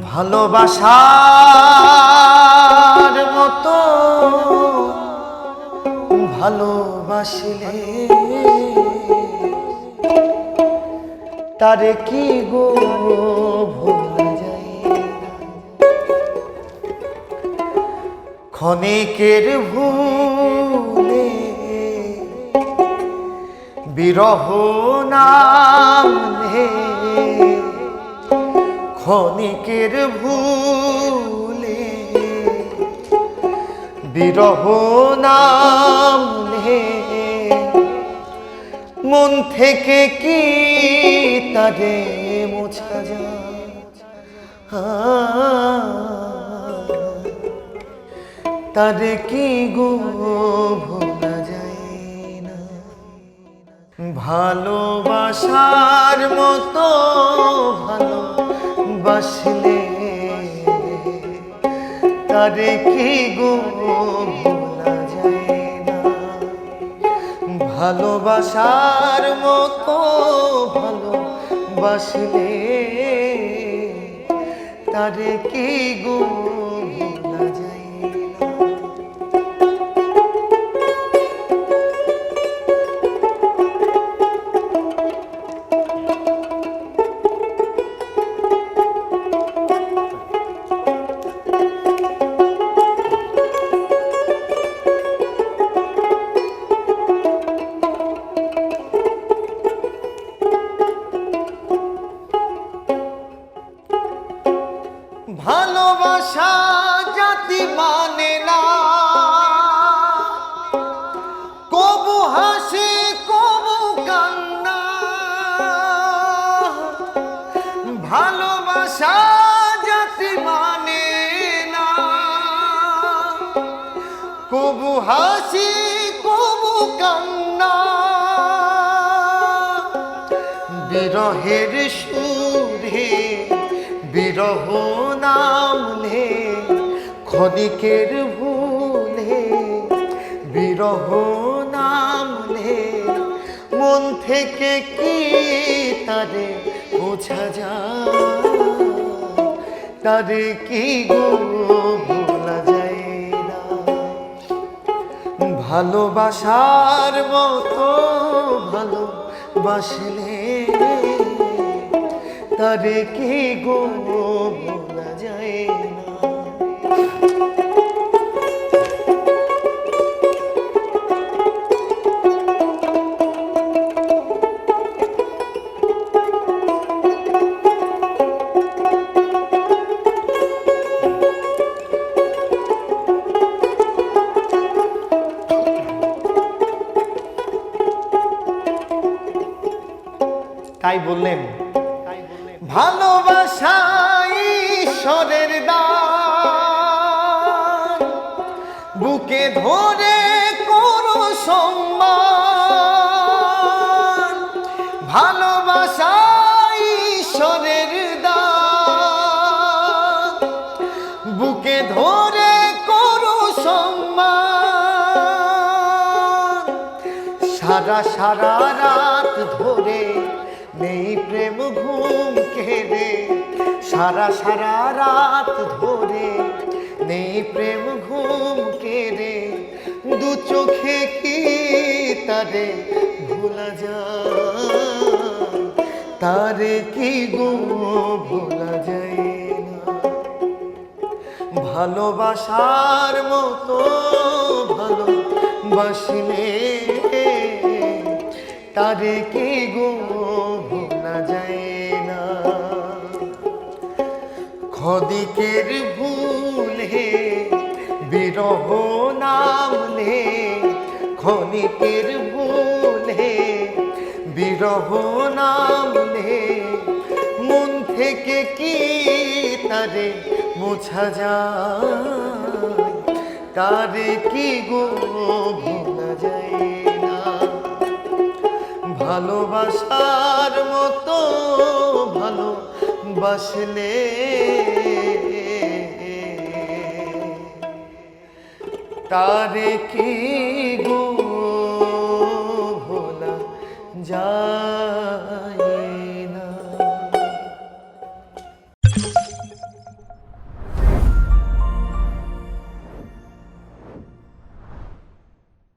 ভালোবাসার মতো ভালোবাসলে তারে কি গো ভোলা যায় না। ক্ষণিকের ভুলে বিরহ নামলে, ক্ষণিকের ভুলে বিরহ নামলে মন থেকে কি তারে মোছা যায়? তারে কি গো ভোলা যায় না। ভালোবাসার মতো ভালোবাসলে তারে কি গো ভোলা যায় না। ভালোবাসার মতো ভালোবাসলে তারে কি গো ভোলা যায় না। ভালোবাসা জাতি মানে না, কবু হাসি কবু কান্না। ভালোবাসা জাতি মানে না, কবু হাসি কবু কান্না। বিরহের সুরে বিরহ নামলে, ক্ষণিকের ভুলে বিরহ নামলে মন থেকে কি তারে বোঝা যায়? তারে কি গো ভোলা যায় না। ভালোবাসার মতো ভালোবাসলে তারে কি গো ভোলা যায় না। তাই বললেন ভালোবাসা ঈশ্বরের দান, বুকে ধরে করো সম্মান। ভালোবাসা ঈশ্বরের দান, বুকে ধরে করো সম্মান। সারা সারা রাত ধরে নেই প্রেম ঘুম কেড়ে, সারা সারা রাত ধরে নেই প্রেম ঘুম কেড়ে। দু চোখে কি তারে ভোলা যায়? তারে কি গো ভোলা যায় না। ভালোবাসার মতো ভালোবাসলে তারে কি গো ভোলা যায় না। ক্ষণিকের ভুলে বিরহ নামলে, ক্ষণিকের ভুলে বিরহ নামলে মন থেকে কি তারে মোছা যায়? তারে কি গো ভোলা যায় না। ভালোবাসার মতো ভালোবাসলে তারে কি গো